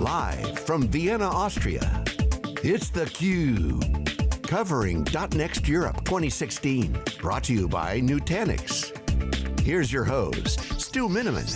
Live from Vienna, Austria, it's theCUBE. Covering .next Europe 2016. Brought to you by Nutanix. Here's your host, Stu Miniman.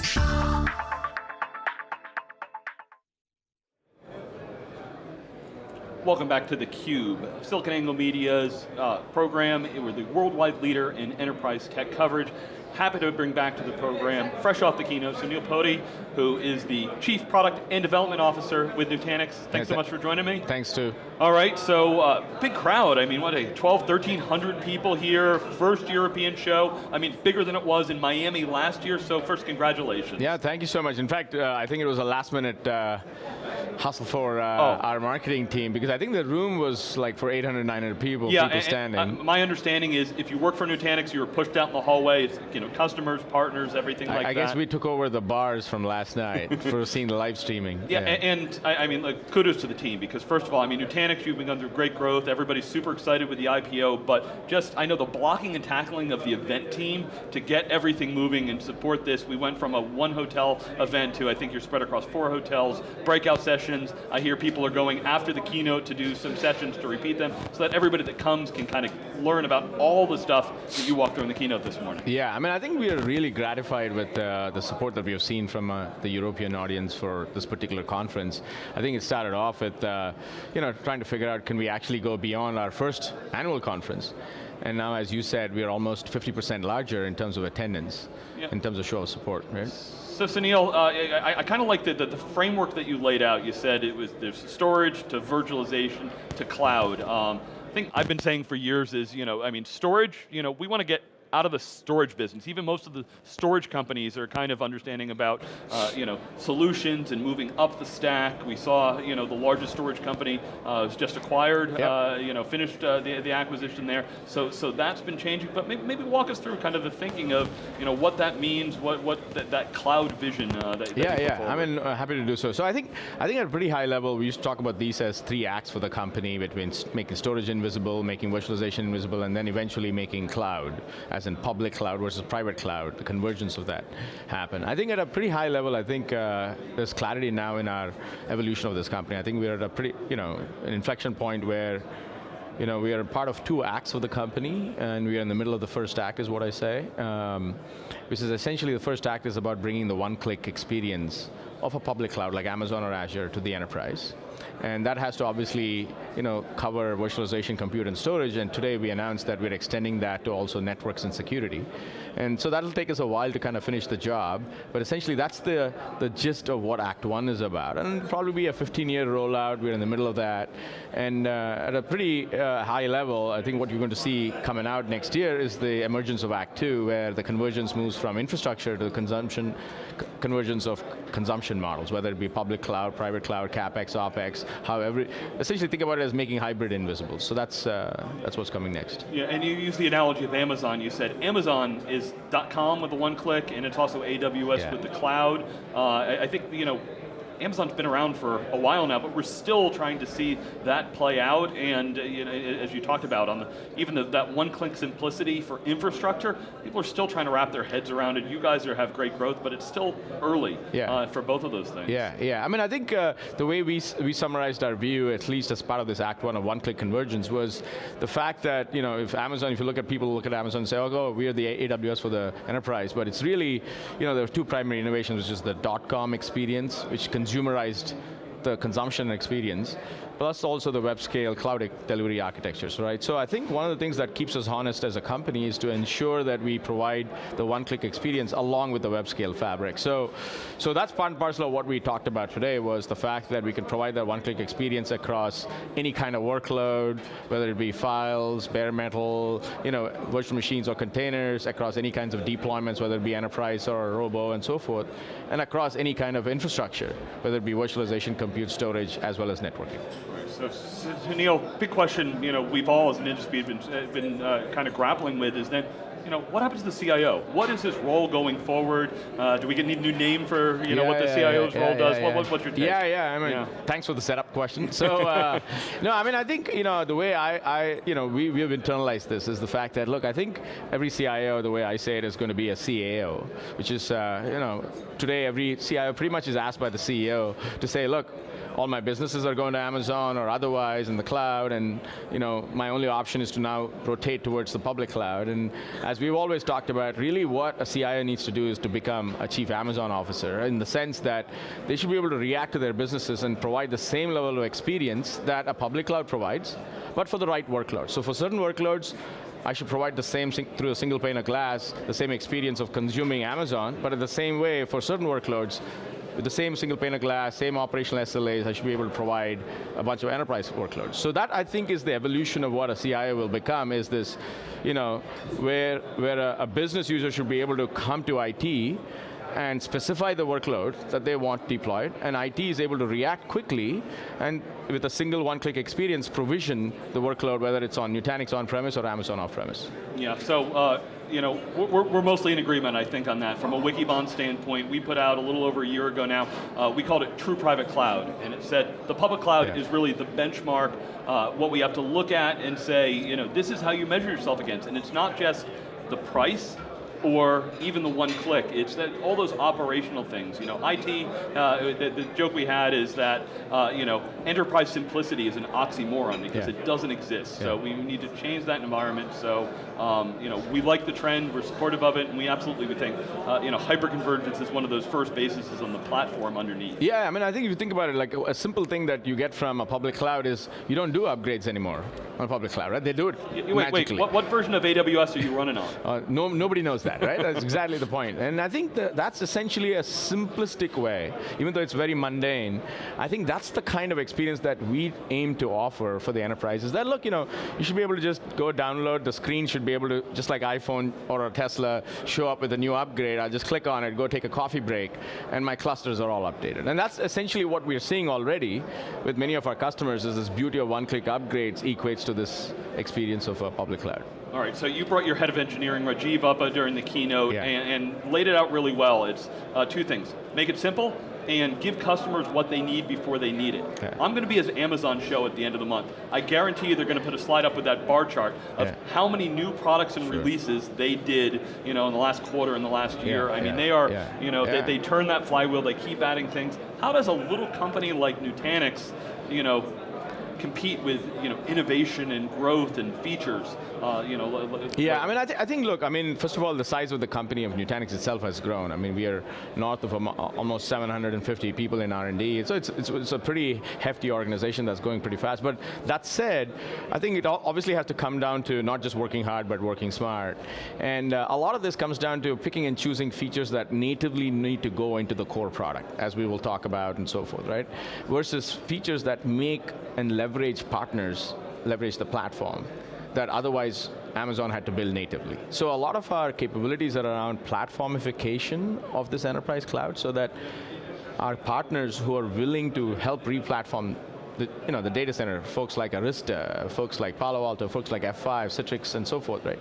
Welcome back to theCUBE, SiliconANGLE Media's program. We're the worldwide leader in enterprise tech coverage. Happy to bring back to the program, fresh off the keynote, Sunil Potti, who is the Chief Product and Development Officer with Nutanix. Thanks so much for joining me. Thanks, Stu. All right, so big crowd. I mean, what, 1,300 people here, first European show. I mean, bigger than it was in Miami last year, so first, congratulations. Yeah, thank you so much. In fact, I think it was a last minute hustle for our marketing team, because I think the room was like for 800, 900 people, people standing. My understanding is if you work for Nutanix, you were pushed out in the hallway, it's, customers, partners, everything like that. I guess we took over the bars from last night for seeing the live streaming. Yeah, and I mean, like, kudos to the team, because first of all, I mean, Nutanix, you've been going through great growth, everybody's super excited with the IPO, but just, I know the blocking and tackling of the event team to get everything moving and support this. We went from a one hotel event to, I think you're spread across 4 hotels, breakout sessions. I hear people are going after the keynote to do some sessions to repeat them, so that everybody that comes can kind of learn about all the stuff that you walked through in the keynote this morning. Yeah, I mean, I think we are really gratified with the support that we have seen from the European audience for this particular conference. I think it started off with, trying to figure out, can we actually go beyond our first annual conference? And now, as you said, we are almost 50% larger in terms of attendance, in terms of show of support, right? So Sunil, I kind of like the framework that you laid out. You said there's storage to virtualization to cloud. I think I've been saying for years is, I mean, storage, we want to get out of the storage business. Even most of the storage companies are kind of understanding about solutions and moving up the stack. We saw the largest storage company was just acquired, finished the acquisition there. So that's been changing, but maybe walk us through kind of the thinking of what that means, what that cloud vision that I mean, happy to do so. So I think at a pretty high level, we used to talk about these as 3 acts for the company, between making storage invisible, making virtualization invisible, and then eventually making cloud, as in public cloud versus private cloud, the convergence of that happen. I think at a pretty high level, I think there's clarity now in our evolution of this company. I think we're at a pretty, an inflection point where we are part of 2 acts of the company, and we are in the middle of the first act, is what I say, which is essentially the first act is about bringing the one-click experience of a public cloud like Amazon or Azure to the enterprise. And that has to obviously, cover virtualization, compute, and storage, and today we announced that we're extending that to also networks and security. And so that'll take us a while to kind of finish the job, but essentially that's the gist of what Act 1 is about. And it'll probably be a 15-year rollout, we're in the middle of that. And at a pretty high level, I think what you're going to see coming out next year is the emergence of Act 2, where the convergence moves from infrastructure to consumption, convergence of consumption models, whether it be public cloud, private cloud, CapEx, OpEx, however, essentially think about it as making hybrid invisible. So that's what's coming next. Yeah, and you use the analogy of Amazon. You said Amazon is .com with the one click, and it's also AWS with the cloud. I think, Amazon's been around for a while now, but we're still trying to see that play out, and as you talked about, even that one-click simplicity for infrastructure, people are still trying to wrap their heads around it. You guys have great growth, but it's still early for both of those things. Yeah. I mean, I think the way we summarized our view, at least as part of this Act 1 of one-click convergence, was the fact that, if you look at people who look at Amazon and say, oh, we are the AWS for the enterprise, but it's really, there are 2 primary innovations, which is the .com experience, which consumerized the consumption experience, plus also the web scale cloud delivery architectures, right? So I think one of the things that keeps us honest as a company is to ensure that we provide the one-click experience along with the web scale fabric. So that's part and parcel of what we talked about today, was the fact that we can provide that one-click experience across any kind of workload, whether it be files, bare metal, virtual machines or containers, across any kinds of deployments, whether it be enterprise or robo and so forth, and across any kind of infrastructure, whether it be virtualization, compute, storage, as well as networking. So Sunil, big question, we've all as an industry been kind of grappling with is that, what happens to the CIO? What is his role going forward? Do we need a new name for what the CIO's role does? What's your take? I mean, thanks for the setup question. So, no, I mean, I think the way we have internalized this is the fact that, look, I think every CIO, the way I say it, is going to be a CAO, which is today every CIO pretty much is asked by the CEO to say, look, all my businesses are going to Amazon or otherwise in the cloud, and my only option is to now rotate towards the public cloud. And as we've always talked about, really what a CIO needs to do is to become a chief Amazon officer, in the sense that they should be able to react to their businesses and provide the same level of experience that a public cloud provides, but for the right workload. So for certain workloads, I should provide the same, through a single pane of glass, the same experience of consuming Amazon, but in the same way, for certain workloads, with the same single pane of glass, same operational SLAs, I should be able to provide a bunch of enterprise workloads. So that, I think, is the evolution of what a CIO will become, is this, where a business user should be able to come to IT and specify the workload that they want deployed, and IT is able to react quickly and with a single one-click experience provision the workload, whether it's on Nutanix on-premise or Amazon off-premise. Yeah, so we're mostly in agreement, I think, on that. From a Wikibon standpoint, we put out a little over a year ago now, we called it True Private Cloud, and it said the public cloud is really the benchmark, what we have to look at and say, this is how you measure yourself against, and it's not just the price, or even the one click. It's that all those operational things. IT, the joke we had is that enterprise simplicity is an oxymoron because it doesn't exist. So we need to change that environment. So we like the trend, we're supportive of it, and we absolutely think hyperconvergence is one of those first bases on the platform underneath. Yeah, I mean, I think if you think about it, like a simple thing that you get from a public cloud is you don't do upgrades anymore on a public cloud, right? They do it magically. Wait, what version of AWS are you running on? Nobody knows that, right? That's exactly the point. And I think that's essentially a simplistic way, even though it's very mundane. I think that's the kind of experience that we aim to offer for the enterprises. That, look, you should be able to just go download, the screen should be able to, just like iPhone or a Tesla, show up with a new upgrade. I'll just click on it, go take a coffee break, and my clusters are all updated. And that's essentially what we're seeing already with many of our customers, is this beauty of one-click upgrades equates to this experience of a public cloud. All right, so you brought your head of engineering, Rajiv, up during the keynote and laid it out really well. It's two things. Make it simple and give customers what they need before they need it. Okay. I'm going to be at Amazon show at the end of the month. I guarantee you they're going to put a slide up with that bar chart of how many new products and releases they did in the last quarter and the last year. I mean, they are, they turn that flywheel, they keep adding things. How does a little company like Nutanix, compete with innovation and growth and features? I mean, I think, look, I mean, first of all, the size of the company of Nutanix itself has grown. I mean, we are north of almost 750 people in R&D, so it's a pretty hefty organization that's going pretty fast. But that said, I think it obviously has to come down to not just working hard, but working smart. And a lot of this comes down to picking and choosing features that natively need to go into the core product, as we will talk about and so forth, right? Versus features that make and leverage partners, leverage the platform that otherwise Amazon had to build natively. So a lot of our capabilities are around platformification of this enterprise cloud, so that our partners who are willing to help re-platform the data center, folks like Arista, folks like Palo Alto, folks like F5, Citrix, and so forth, right?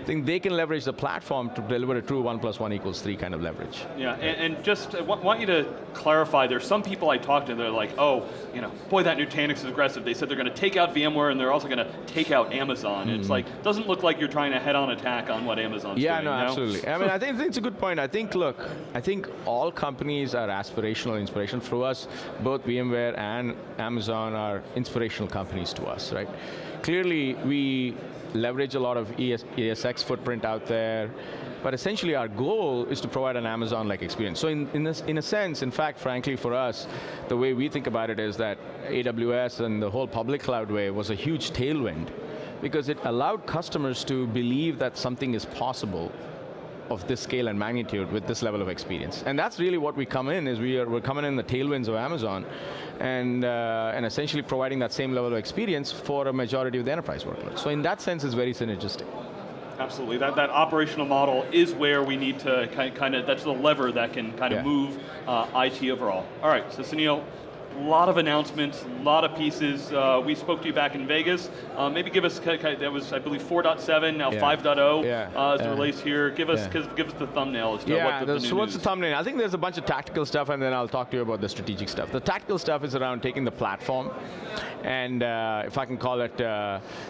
I think they can leverage the platform to deliver a true 1 + 1 = 3 kind of leverage. Yeah, and just want you to clarify, there's some people I talk to, they're like, oh, boy, that Nutanix is aggressive. They said they're going to take out VMware and they're also going to take out Amazon. It's like, doesn't look like you're trying to head-on attack on what Amazon's doing. Yeah, no, absolutely. I mean, I think it's a good point. I think, look, I think all companies are aspirational, inspiration. For us, both VMware and Amazon are inspirational companies to us, right? Clearly, we leverage a lot of ESX footprint out there, but essentially our goal is to provide an Amazon-like experience. So in a sense, in fact, frankly, for us, the way we think about it is that AWS and the whole public cloud way was a huge tailwind, because it allowed customers to believe that something is possible of this scale and magnitude with this level of experience. And that's really what we come in, is we're coming in the tailwinds of Amazon and essentially providing that same level of experience for a majority of the enterprise workloads. So in that sense, it's very synergistic. Absolutely, that operational model is where we need to kind of, that's the lever that can kind of move IT overall. All right, so Sunil, A lot of announcements, a lot of pieces. We spoke to you back in Vegas. Maybe give us, that was, I believe, 4.7, now 5.0 as the release here. Give us the thumbnail as to what the new so what's news. the thumbnail? I think there's a bunch of tactical stuff, and then I'll talk to you about the strategic stuff. The tactical stuff is around taking the platform, and if I can call it,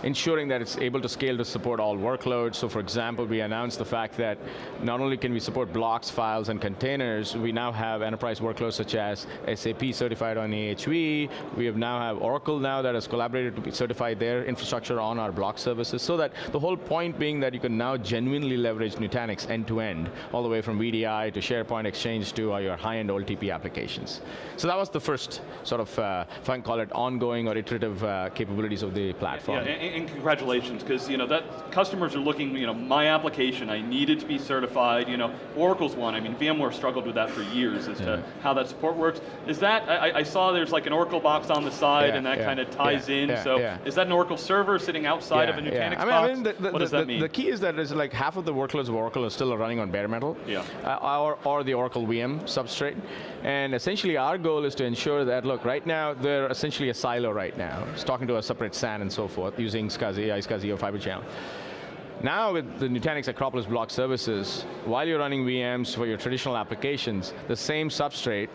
ensuring that it's able to scale to support all workloads. So for example, we announced the fact that not only can we support blocks, files, and containers, we now have enterprise workloads such as SAP certified on AHV. We now have Oracle now that has collaborated to certify their infrastructure on our block services, so that the whole point being that you can now genuinely leverage Nutanix end-to-end, all the way from VDI to SharePoint Exchange to your high-end OLTP applications. So that was the first sort of, if I can call it, ongoing or iterative capabilities of the platform. Yeah, and congratulations, because that customers are looking, my application, I need it to be certified. Oracle's one. I mean, VMware struggled with that for years as to how that support works. Is that, I saw there's like an Oracle box on the side, and that kind of ties in. Is that an Oracle server sitting outside of a Nutanix box? I mean, what does that mean? The key is that it's like half of the workloads of Oracle are still running on bare metal, or the Oracle VM substrate. And essentially, our goal is to ensure that, look, right now they're essentially a silo right now. It's talking to a separate SAN and so forth using SCSI, iSCSI, or Fiber Channel. Now with the Nutanix Acropolis block services, while you're running VMs for your traditional applications, the same substrate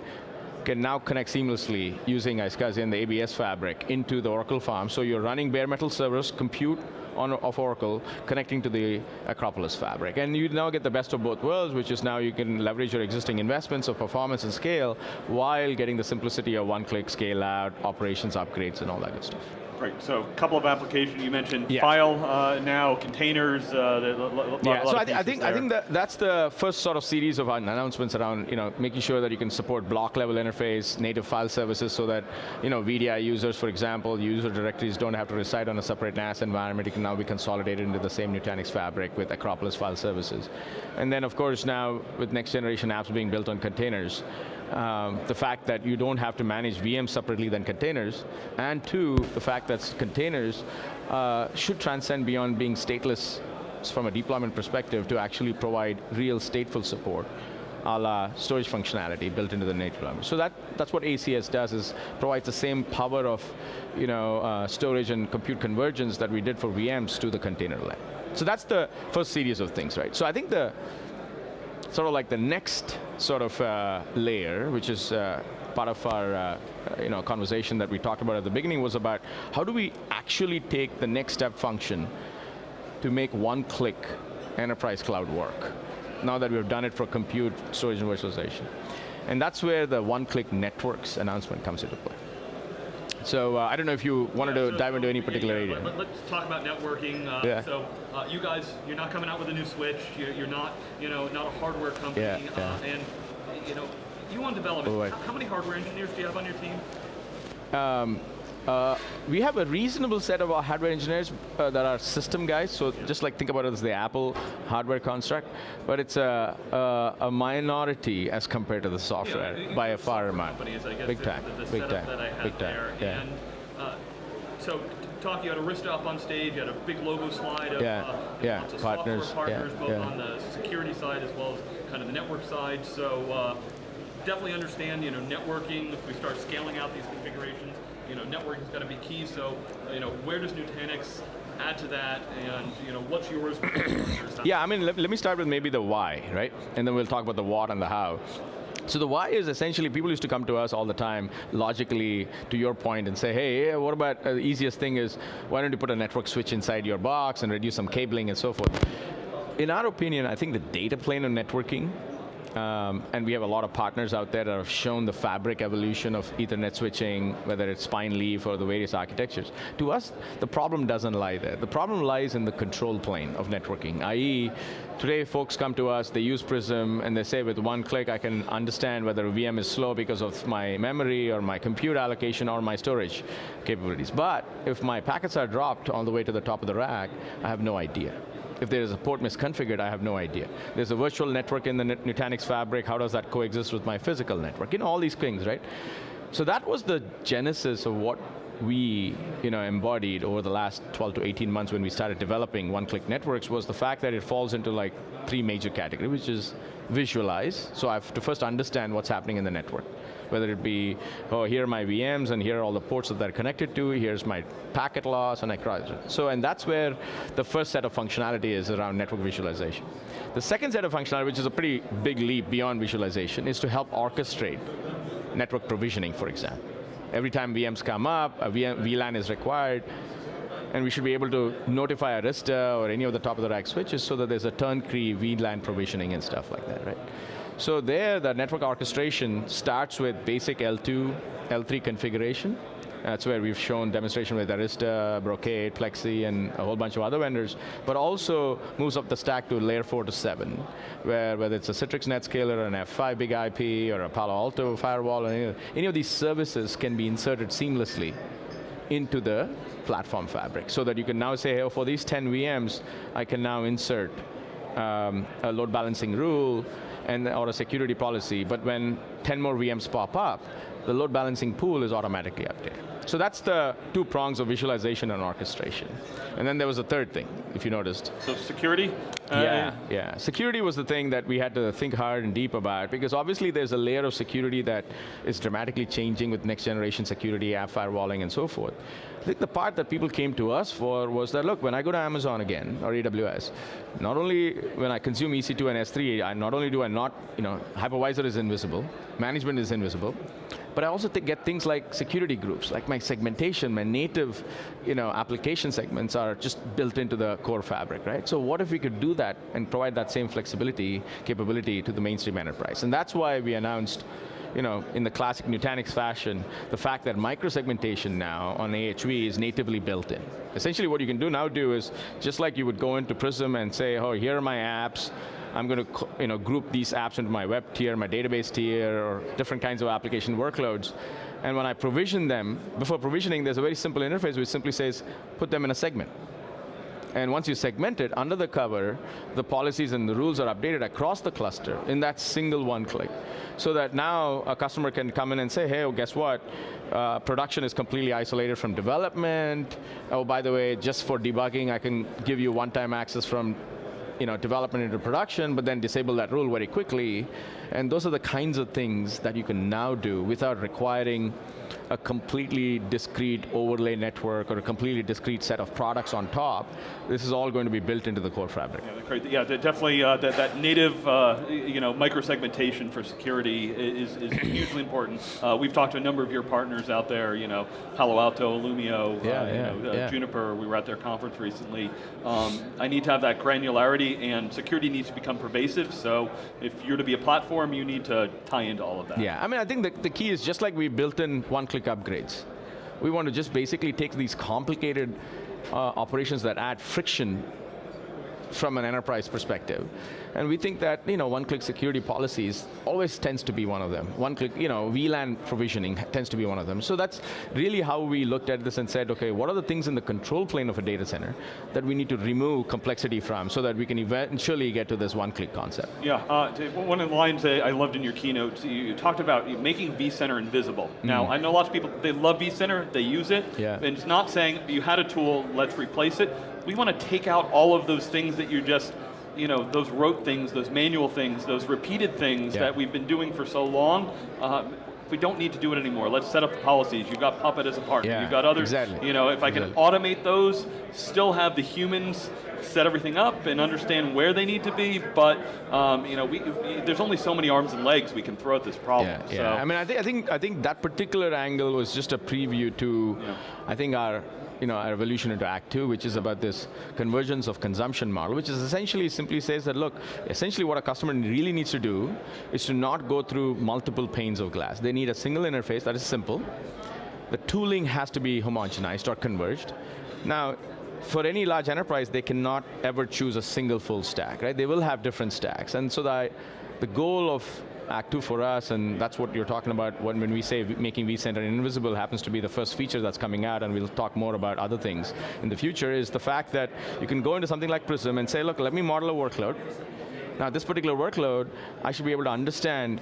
can now connect seamlessly using iSCSI and the ABS fabric into the Oracle farm. So you're running bare metal servers, compute of Oracle, connecting to the Acropolis fabric. And you now get the best of both worlds, which is now you can leverage your existing investments of performance and scale while getting the simplicity of one-click scale out, operations upgrades, and all that good stuff. Right, so a couple of applications you mentioned, file now, containers, so I think that's the first sort of series of announcements around making sure that you can support block level interface, native file services, so that VDI users, for example, user directories don't have to reside on a separate NAS environment. It can now be consolidated into the same Nutanix fabric with Acropolis file services. And then of course now with next generation apps being built on containers, the fact that you don't have to manage VMs separately than containers, and two, the fact that containers should transcend beyond being stateless from a deployment perspective to actually provide real stateful support, a la storage functionality built into the native deployment. So that's what ACS does, is provides the same power of storage and compute convergence that we did for VMs to the container layer. So that's the first series of things, right? So I think the sort of like the next sort of layer, which is part of our conversation that we talked about at the beginning, was about how do we actually take the next step function to make one-click enterprise cloud work, now that we've done it for compute, storage, and virtualization. And that's where the one-click networks announcement comes into play. So I don't know if you wanted to dive into any particular area. Let's talk about networking. So you guys, you're not coming out with a new switch. You're not, not a hardware company. And you want development. How many hardware engineers do you have on your team? We have a reasonable set of our hardware engineers that are system guys, so just like think about it as the Apple hardware construct, but it's a minority as compared to the software by a far amount. Big time, big time, big time. And so talk, you had Arista up on stage, you had a big logo slide of lots of partners, both on the security side as well as kind of the network side. So definitely understand, networking, if we start scaling out these configurations, networking is going to be key. So, where does Nutanix add to that, and what's yours? Yeah, I mean, let me start with maybe the why, right? And then we'll talk about the what and the how. So the why is essentially, people used to come to us all the time, logically, to your point, and say, hey, what about the easiest thing is, why don't you put a network switch inside your box and reduce some cabling and so forth? In our opinion, I think the data plane of networking, and we have a lot of partners out there that have shown the fabric evolution of Ethernet switching, whether it's spine leaf or the various architectures. To us, the problem doesn't lie there. The problem lies in the control plane of networking, i.e., today folks come to us, they use Prism, and they say with one click I can understand whether a VM is slow because of my memory or my compute allocation or my storage capabilities. But if my packets are dropped all the way to the top of the rack, I have no idea. If there is a port misconfigured, I have no idea. There's a virtual network in the Nutanix fabric, how does that coexist with my physical network? All these things, right? So that was the genesis of what we embodied over the last 12 to 18 months when we started developing one-click networks was the fact that it falls into like 3 major categories, which is visualize. So I have to first understand what's happening in the network. Whether it be, oh, here are my VMs and here are all the ports that they're connected to, here's my packet loss, and I cross it. So, and that's where the first set of functionality is around network visualization. The second set of functionality, which is a pretty big leap beyond visualization, is to help orchestrate network provisioning, for example. Every time VMs come up, a VLAN is required, and we should be able to notify Arista or any of the top of the rack switches so that there's a turnkey VLAN provisioning and stuff like that, right? So there, the network orchestration starts with basic L2, L3 configuration. That's where we've shown demonstration with Arista, Brocade, Plexi, and a whole bunch of other vendors, but also moves up the stack to layer 4 to 7, where whether it's a Citrix NetScaler, or an F5 big IP, or a Palo Alto firewall, or any of these services can be inserted seamlessly into the platform fabric, so that you can now say, hey, for these 10 VMs, I can now insert a load balancing rule, or a security policy, but when 10 more VMs pop up, the load balancing pool is automatically updated. So that's the 2 prongs of visualization and orchestration. And then there was a third thing, if you noticed. So security? Yeah. Security was the thing that we had to think hard and deep about, because obviously there's a layer of security that is dramatically changing with next generation security, app firewalling, and so forth. I think the part that people came to us for was that, look, when I go to Amazon again, or AWS, not only when I consume EC2 and S3, not only do I not, hypervisor is invisible, management is invisible, but I also get things like security groups, like my segmentation, my native application segments are just built into the core fabric, right? So what if we could do that and provide that same flexibility, capability to the mainstream enterprise? And that's why we announced, in the classic Nutanix fashion, the fact that microsegmentation now on AHV is natively built in. Essentially what you can now do is, just like you would go into Prism and say, oh, here are my apps, I'm going to group these apps into my web tier, my database tier, or different kinds of application workloads. And when I provision them, before provisioning, there's a very simple interface which simply says, put them in a segment. And once you segment it, under the cover, the policies and the rules are updated across the cluster in that single one click. So that now a customer can come in and say, hey, guess what? Production is completely isolated from development. Oh, by the way, just for debugging, I can give you one-time access from development into production, but then disable that rule very quickly. And those are the kinds of things that you can now do without requiring a completely discrete overlay network or a completely discrete set of products on top. This is all going to be built into the core fabric. Yeah, great. Yeah, definitely that native micro-segmentation for security is hugely important. We've talked to a number of your partners out there, Palo Alto, Illumio, Juniper. We were at their conference recently. I need to have that granularity, and security needs to become pervasive, so if you're to be a platform, you need to tie into all of that. Yeah, I think the key is just like we built in one-click upgrades. We want to just basically take these complicated operations that add friction from an enterprise perspective. And we think that one-click security policies always tends to be one of them. One-click, VLAN provisioning tends to be one of them. So that's really how we looked at this and said, okay, what are the things in the control plane of a data center that we need to remove complexity from so that we can eventually get to this one-click concept? Yeah, one of the lines that I loved in your keynote, you talked about making vCenter invisible. Now, I know lots of people, they love vCenter, they use it, and it's not saying you had a tool, let's replace it. We want to take out all of those things that you just, those rote things, those manual things, those repeated things that we've been doing for so long. We don't need to do it anymore. Let's set up the policies. You've got Puppet as a partner. You've got others. Exactly. If I can automate those, still have the humans set everything up and understand where they need to be, but there's only so many arms and legs we can throw at this problem. Yeah. So. I think that particular angle was just a preview to, I think our evolution into Act 2, which is about this convergence of consumption model, which is essentially simply says that, look, essentially what a customer really needs to do is to not go through multiple panes of glass. They need a single interface that is simple. The tooling has to be homogenized or converged. Now, for any large enterprise, they cannot ever choose a single full stack, right? They will have different stacks. And so the goal of Act 2 for us, and that's what you're talking about when we say making vCenter invisible happens to be the first feature that's coming out, and we'll talk more about other things in the future, is the fact that you can go into something like Prism and say, look, let me model a workload, Now this particular workload, I should be able to understand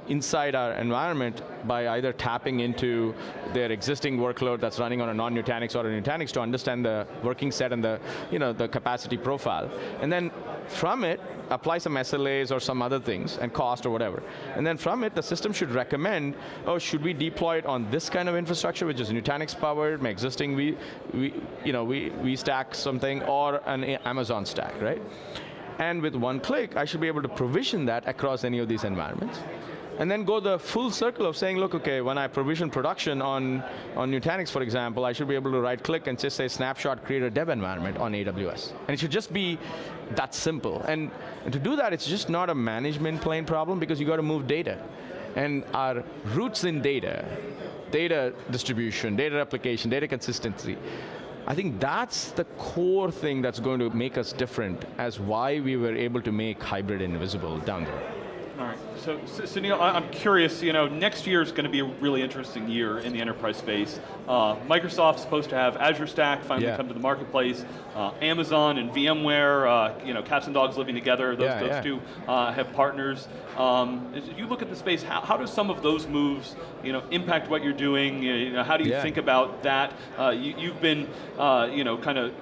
inside our environment by either tapping into their existing workload that's running on a non-Nutanix or a Nutanix to understand the working set and the capacity profile. And then from it, apply some SLAs or some other things, and cost or whatever. And then from it, the system should recommend, oh, should we deploy it on this kind of infrastructure, which is Nutanix powered, my existing we stack something, or an Amazon stack, right? And with one click, I should be able to provision that across any of these environments. And then go the full circle of saying, look, okay, when I provision production on Nutanix, for example, I should be able to right click and just say snapshot, create a dev environment on AWS. And it should just be that simple. And to do that, it's just not a management plane problem, because you got to move data. And our roots in data distribution, data replication, data consistency, I think that's the core thing that's going to make us different as why we were able to make hybrid invisible down the road. All right, so Sunil, I'm curious, next year is going to be a really interesting year in the enterprise space. Microsoft's supposed to have Azure Stack finally come to the marketplace. Amazon and VMware, cats and dogs living together, those two have partners. As you look at the space, how do some of those moves impact what you're doing? How do you think about that? You've been kind of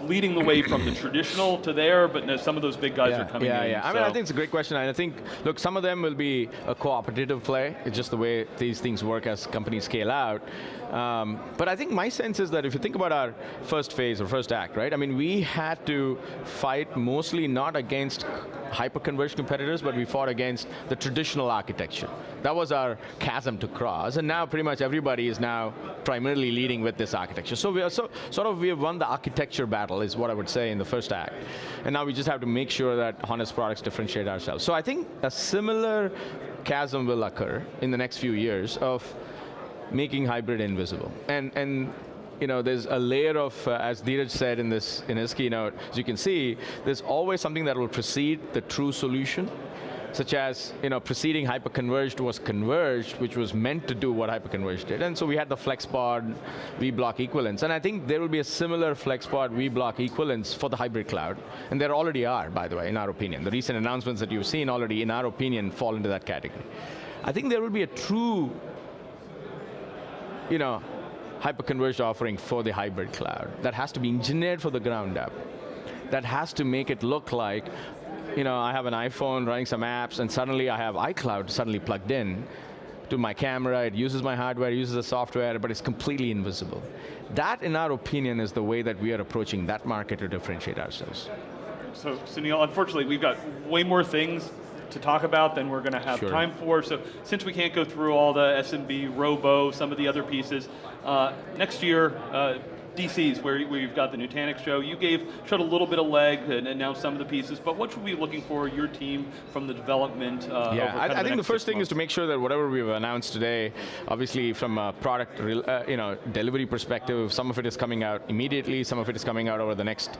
leading the way from the traditional to there, but some of those big guys are coming in. I mean, I think it's a great question, and I think, look, some of them will be a cooperative play. It's just the way these things work as companies scale out. But I think my sense is that if you think about our first phase or first act, right? I mean, we had to fight mostly not against hyper-converged competitors, but we fought against the traditional architecture. That was our chasm to cross, and now pretty much everybody is now primarily leading with this architecture. So we have won the architecture battle, is what I would say in the first act. And now we just have to make sure that honest products differentiate ourselves. So I think a similar chasm will occur in the next few years of making hybrid invisible. And there's a layer of, as Dheeraj said in his keynote, as you can see, there's always something that will precede the true solution, such as, preceding hyperconverged was converged, which was meant to do what hyperconverged did. And so we had the FlexPod vBlock equivalence. And I think there will be a similar FlexPod vBlock equivalence for the hybrid cloud. And there already are, by the way, in our opinion. The recent announcements that you've seen already, in our opinion, fall into that category. I think there will be a true, hyperconverged offering for the hybrid cloud that has to be engineered for the ground up, that has to make it look like, I have an iPhone running some apps, and suddenly I have iCloud suddenly plugged in to my camera. It uses my hardware, it uses the software, but it's completely invisible. That, in our opinion, is the way that we are approaching that market to differentiate ourselves. So, Sunil, unfortunately, we've got way more things to talk about than we're going to have time for. So since we can't go through all the SMB, Robo, some of the other pieces, next year, DC's where you've got the Nutanix show. You showed a little bit of leg and announced some of the pieces, but what should we be looking for, your team, from the development? I think the first thing is to make sure that whatever we've announced today, obviously from a product delivery perspective, some of it is coming out immediately, some of it is coming out over the next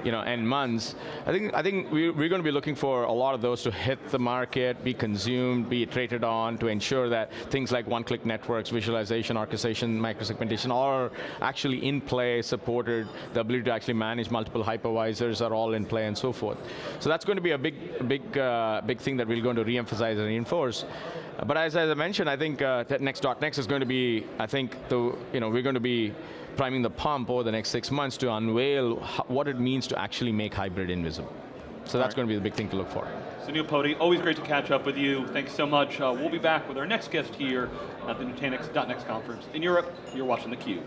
N months. I think we're going to be looking for a lot of those to hit the market, be consumed, be iterated on, to ensure that things like one-click networks, visualization, orchestration, microsegmentation are actually in play, supported, the ability to actually manage multiple hypervisors are all in play, and so forth. So that's going to be a big thing that we're going to re-emphasize and reinforce. But as I mentioned, I think that .next is going to be, we're going to be priming the pump over the next 6 months to unveil what it means to actually make hybrid invisible. So that's going to be the big thing to look for. Sunil, Potti, always great to catch up with you. Thanks so much. We'll be back with our next guest here at the Nutanix .next conference in Europe. You're watching theCUBE.